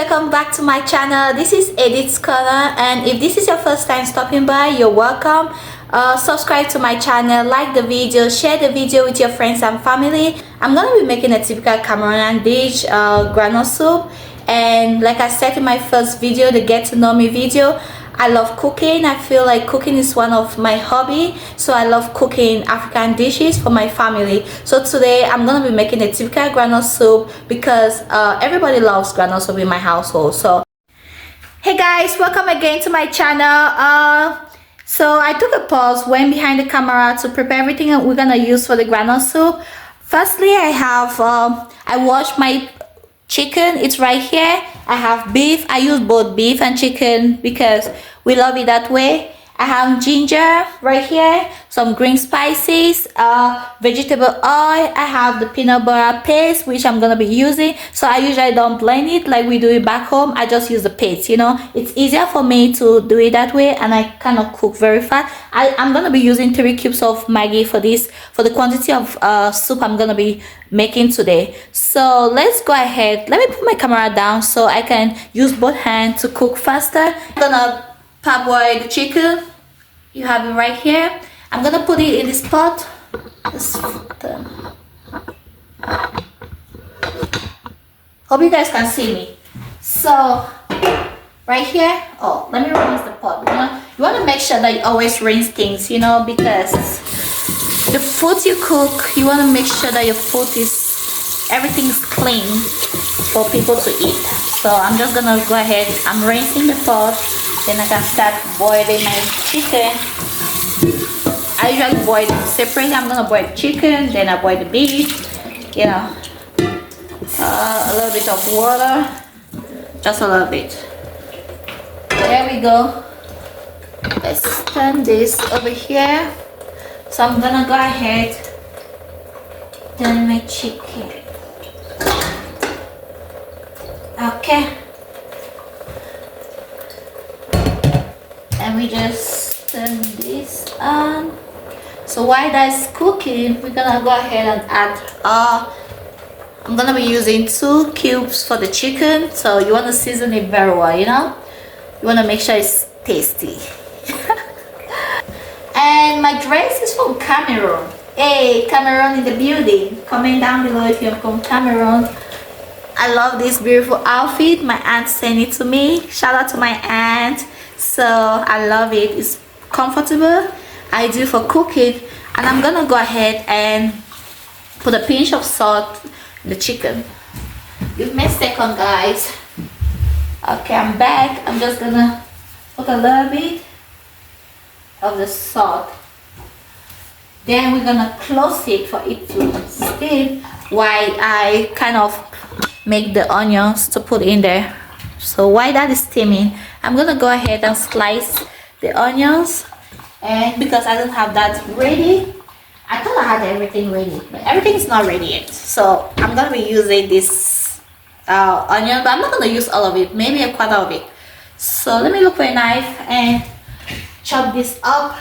welcome back to my channel. This is Edith's Corner, and if this is your first time stopping by, you're welcome. Subscribe to my channel, like the video, share the video with your friends and family. I'm gonna be making a typical Cameroonian dish, granola soup. And like I said in my first video, the get to know me video, I love cooking. I feel like cooking is one of my hobby, so I love cooking African dishes for my family. So today I'm gonna be making a typical granola soup because everybody loves granola soup in my household. So hey guys, welcome again to my channel. So I took a pause, went behind the camera to prepare everything that we're gonna use for the granola soup. Firstly, I washed my chicken. It's right here. I have beef. I use both beef and chicken because we love it that way. I have ginger right here, some green spices, vegetable oil. I have the peanut butter paste, which I'm gonna be using. So I usually don't blend it like we do it back home. I just use the paste, you know. It's easier for me to do it that way, and I cannot cook very fast. I'm gonna be using 3 cubes of Maggi for this, for the quantity of soup I'm gonna be making today. So let's go ahead. Let me put my camera down so I can use both hands to cook faster. I'm gonna parboil the chicken. You have it right here. I'm gonna put it in this pot. Hope you guys can see me. So right here, oh, let me rinse the pot. You want to make sure that you always rinse things, you know, because the food you cook, you want to make sure that your food is, everything is clean for people to eat. So I'm just gonna go ahead, I'm rinsing the pot, then I can start boiling my chicken. I usually boil it separately. I'm gonna boil the chicken, then I boil the beef, you know, a little bit of water, just a little bit. There we go. Let's turn this over here. So I'm gonna go ahead, turn my chicken. Okay, and we just turn this on. So while that's cooking, we're gonna go ahead and add I'm gonna be using 2 cubes for the chicken. So you want to season it very well, you know, you want to make sure it's tasty. And my dress is from Cameroon. Hey, Cameroon in the building, comment down below if you're from Cameroon. I love this beautiful outfit. My aunt sent it to me. Shout out to my aunt. So I love it. It's comfortable, ideal for cooking. And I'm gonna go ahead and put a pinch of salt in the chicken. Give me a second, guys. Okay, I'm back. I'm just gonna put a little bit of the salt. Then we're gonna close it for it to steam while I kind of make the onions to put in there. So while that is steaming, I'm gonna go ahead and slice the onions. And because I don't have that ready, I thought I had everything ready, but everything is not ready yet. So I'm gonna be using this onion, but I'm not gonna use all of it, maybe a quarter of it. So let me look for a knife and chop this up.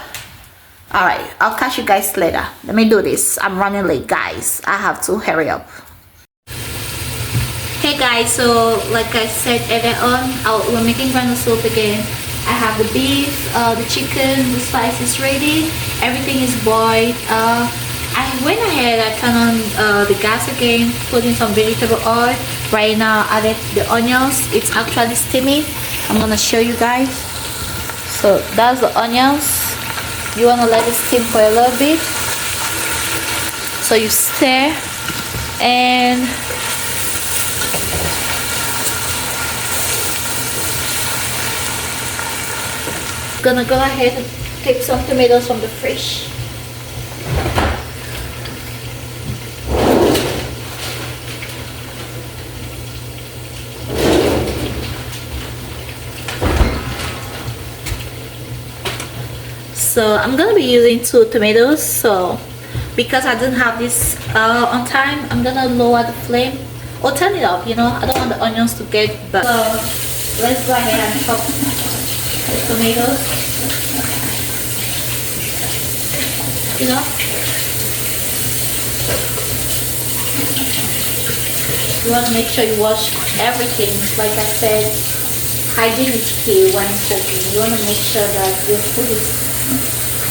All right, I'll catch you guys later. Let me do this. I'm running late, guys. I have to hurry up. Hey guys, so like I said earlier on, we're making granola soup again. I have the beef, the chicken, the spices ready. Everything is boiled. I went ahead, I turned on the gas again, put in some vegetable oil. Right now I added the onions. It's actually steaming. I'm gonna show you guys. So that's the onions. You wanna let it steam for a little bit. So you stir and gonna go ahead and take some tomatoes from the fridge. So I'm gonna be using 2 tomatoes. So because I didn't have this on time, I'm gonna lower the flame or turn it up, you know. I don't want the onions to get burnt. So let's go ahead and chop the tomatoes, you know. You want to make sure you wash everything. Like I said, hygiene is key when cooking. You want to make sure that your food is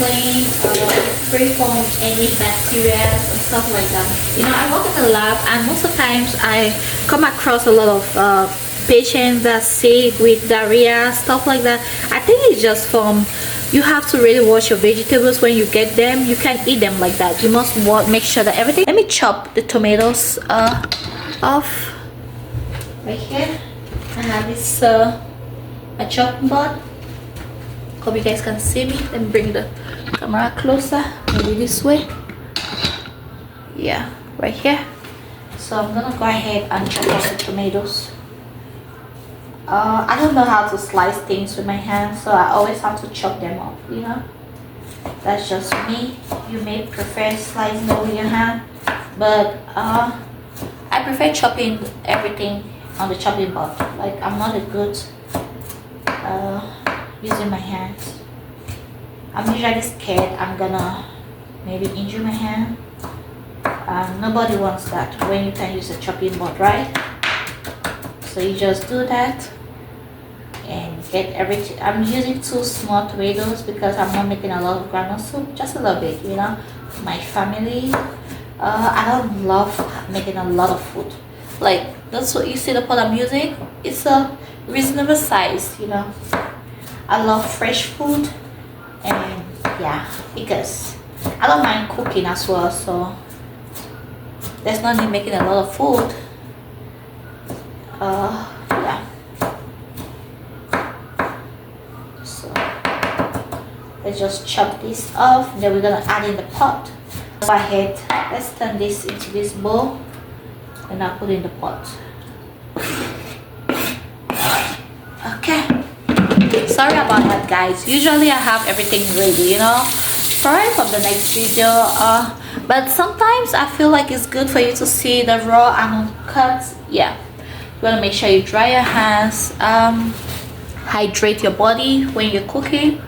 clean, free from any bacteria and stuff like that. You know, I work in the lab, and most of the times I come across a lot of patients that sick with diarrhea, stuff like that. I think it's just from, you have to really wash your vegetables when you get them. You can't eat them like that. You must make sure that everything. Let me chop the tomatoes off right here. I have this a chopping board. Hope you guys can see me. Let me bring the camera closer, maybe this way. Yeah, right here. So I'm gonna go ahead and chop off the tomatoes. I don't know how to slice things with my hands, so I always have to chop them off, you know. That's just me. You may prefer slicing it with your hand, but I prefer chopping everything on the chopping board. Like, I'm not a good using my hands. I'm usually scared I'm gonna maybe injure my hand. Nobody wants that when you can use a chopping board, right? So you just do that and get everything. I'm using 2 small tomatoes because I'm not making a lot of granule soup, just a little bit, you know. My family, I don't love making a lot of food. Like, that's what you see the pot I'm using. It's a reasonable size, you know. I love fresh food, and yeah, because I don't mind cooking as well, so there's no need making a lot of food. Yeah. So let's just chop this off. Then we're gonna add in the pot. Go ahead. Let's turn this into this bowl, and I'll put in the pot. Okay. Sorry about that, guys. Usually I have everything ready, you know. Sorry for the next video. But sometimes I feel like it's good for you to see the raw and uncut. Yeah. You want to make sure you dry your hands, hydrate your body when you're cooking.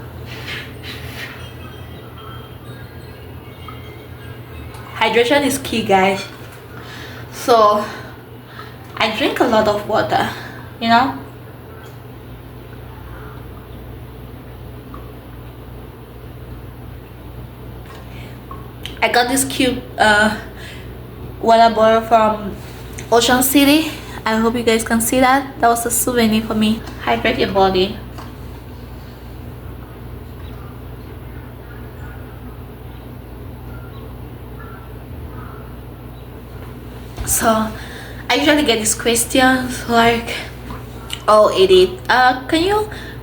Hydration is key, guys. So I drink a lot of water, you know. I got this cute water bottle from Ocean City. I hope you guys can see that. That was a souvenir for me. Hydrate your body. So I usually get these questions like, oh Edith,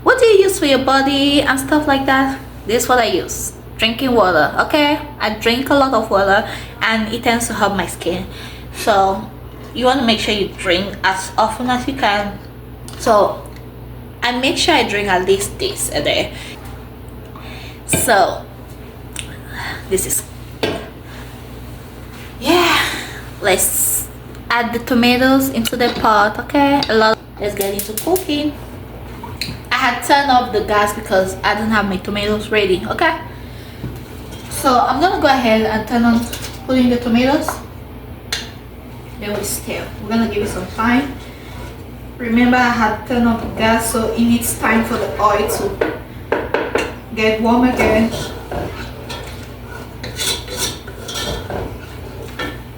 what do you use for your body and stuff like that? This is what I use. Drinking water. Okay, I drink a lot of water and it tends to help my skin. So you want to make sure you drink as often as you can. So I make sure I drink at least this a day. So this is, yeah, let's add the tomatoes into the pot. Okay, let's get into cooking. I had turned off the gas because I didn't have my tomatoes ready. Okay, so I'm gonna go ahead and turn on putting the tomatoes. Then we stir. We're gonna give it some time. Remember, I had turned off the gas, so it needs time for the oil to get warm again.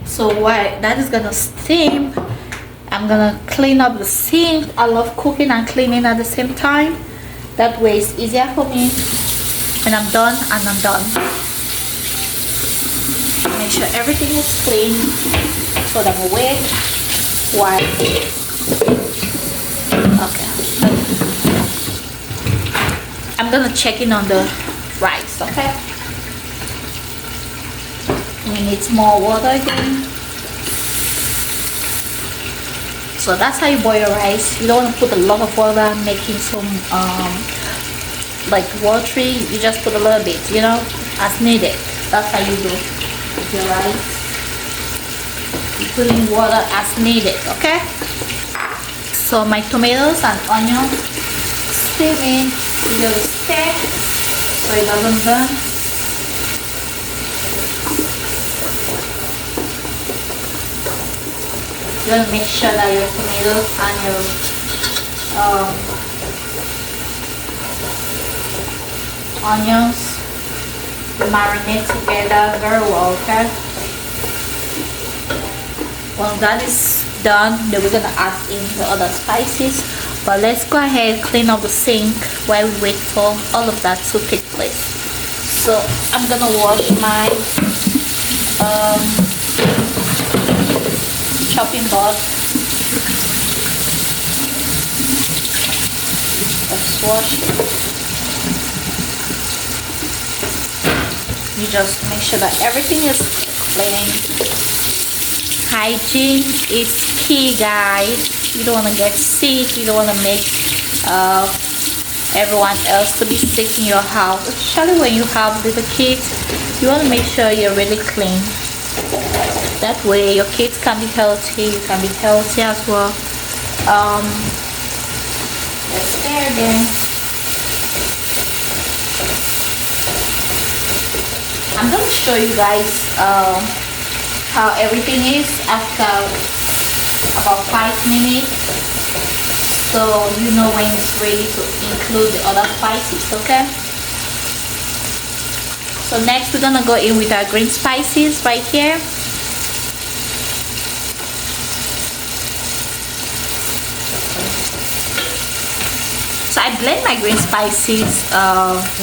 So while that is gonna steam, I'm gonna clean up the sink. I love cooking and cleaning at the same time. That way it's easier for me. And I'm done, and I'm done. Make sure everything is clean. So that I'm away. Why? Okay. I'm gonna check in on the rice, okay? We need more water again. So that's how you boil your rice. You don't want to put a lot of water, making some like watery. You just put a little bit, you know, as needed. That's how you do with your rice. You put in water as needed, okay? So my tomatoes and onions steaming. You just stir so it doesn't burn. You want to make sure that your tomatoes and your onions marinate together very well, okay? Once that is done, then we're gonna add in the other spices. But let's go ahead and clean up the sink while we wait for all of that to take place. So I'm gonna wash my chopping board. Let's wash it. You just make sure that everything is clean. Hygiene is key, guys. You don't want to get sick. You don't want to make everyone else to be sick in your house, especially when you have little kids. You want to make sure you're really clean. That way your kids can be healthy, you can be healthy as well. Let's stir again. I'm going to show you guys how everything is after about 5 minutes, so you know when it's ready to include the other spices, okay? So next we're gonna go in with our green spices right here. So I blend my green spices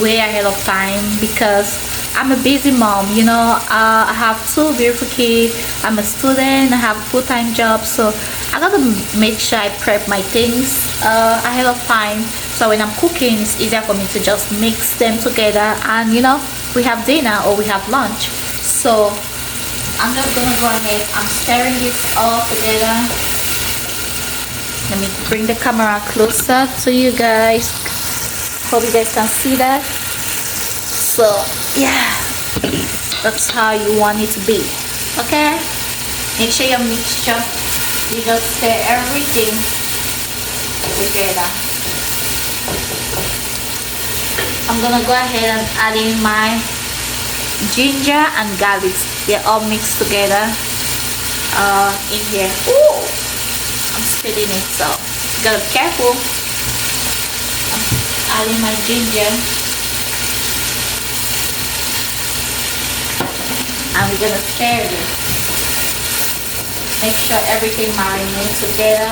way ahead of time because I'm a busy mom, you know. I have 2 beautiful kids. I'm a student. I have a full-time job, so I gotta make sure I prep my things ahead of time. So when I'm cooking, it's easier for me to just mix them together, and you know, we have dinner or we have lunch. So I'm just gonna go ahead. I'm stirring this all together. Let me bring the camera closer to you guys. Hope you guys can see that. So yeah, that's how you want it to be, okay? Make sure your mixture, you just stir everything together. I'm gonna go ahead and add in my ginger and garlic. They're all mixed together in here. Ooh, I'm spilling it, so you gotta be careful. I'm adding my ginger. And we're gonna stir this. Make sure everything marinates together.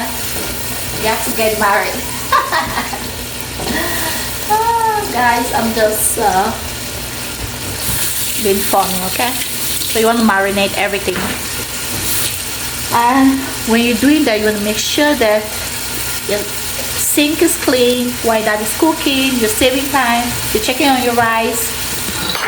You have to get married. Oh, guys, I'm just being funny, okay? So you want to marinate everything. And when you're doing that, you want to make sure that your sink is clean while that is cooking. You're saving time. You're checking on your rice.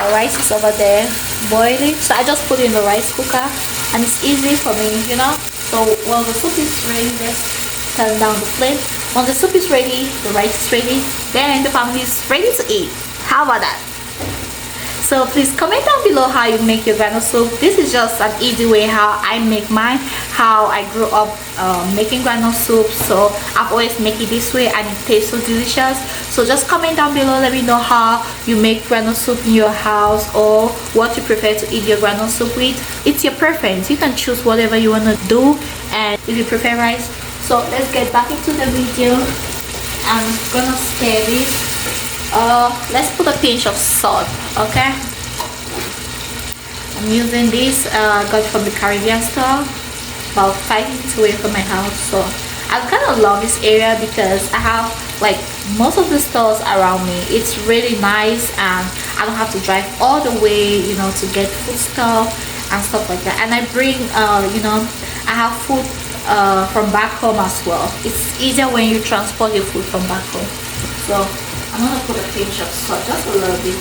Our rice is over there boiling, so I just put it in the rice cooker, and it's easy for me, you know. So while the soup is ready, let's turn down the flame. When the soup is ready, the rice is ready, then the family is ready to eat. How about that? So please comment down below how you make your granola soup. This is just an easy way how I make mine, how I grew up making granola soup. So I've always make it this way and it tastes so delicious. So just comment down below, let me know how you make granola soup in your house, or what you prefer to eat your granola soup with. It's your preference. You can choose whatever you want to do, and if you prefer rice. So let's get back into the video. I'm gonna stir this. Let's put a pinch of salt, okay? I'm using this, got from the Caribbean store, about 5 minutes away from my house. So I kind of love this area because I have like most of the stores around me. It's really nice, and I don't have to drive all the way, you know, to get food stuff and stuff like that. And I bring you know, I have food from back home as well. It's easier when you transport your food from back home. So I'm gonna put a pinch of salt, just a little bit.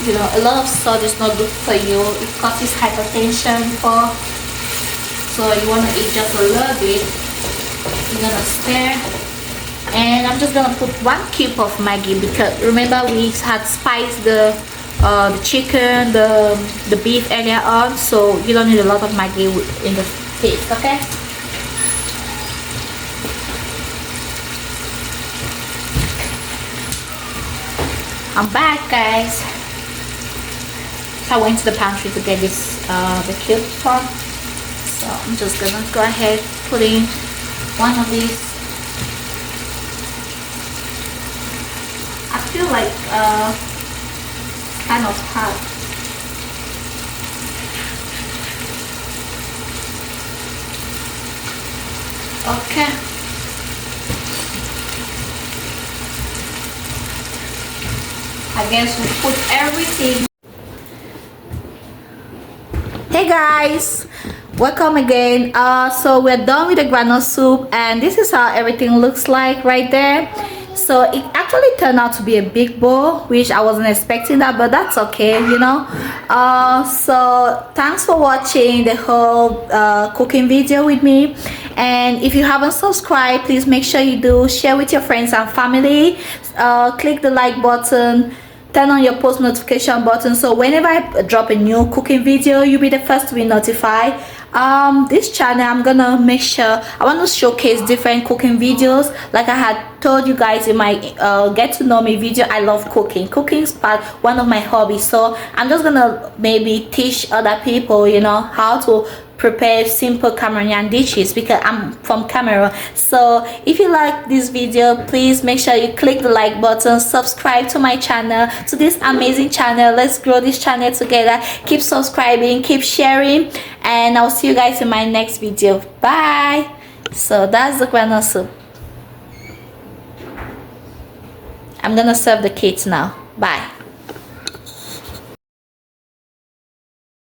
You know, a lot of salt is not good for you. It causes hypertension. So you wanna eat just a little bit. You're gonna stir, and I'm just gonna put 1 cube of Maggi, because remember we had spiced the chicken, the beef earlier on, so you don't need a lot of Maggi in the taste, okay? I'm back, guys. So I went to the pantry to get this the cube from. So I'm just gonna go ahead putting one of these. I feel like kind of hard. Okay. I guess we'll put everything. Hey guys, welcome again. So we're done with the granola soup, and this is how everything looks like right there. So it actually turned out to be a big bowl, which I wasn't expecting that, but that's okay, you know. So thanks for watching the whole cooking video with me, and if you haven't subscribed, please make sure you do. Share with your friends and family. Click the like button, turn on your post notification button, so whenever I drop a new cooking video, you'll be the first to be notified. This channel, I'm gonna make sure I want to showcase different cooking videos. Like I had told you guys in my get to know me video, I love cooking. Cooking is one of my hobbies, so I'm just gonna maybe teach other people, you know, how to prepare simple Cameroonian dishes, because I'm from Cameroon. So if you like this video, please make sure you click the like button, subscribe to my channel, to this amazing channel. Let's grow this channel together. Keep subscribing, keep sharing, and I'll see you guys in my next video. Bye. So that's the granola soup. I'm gonna serve the kids now. Bye.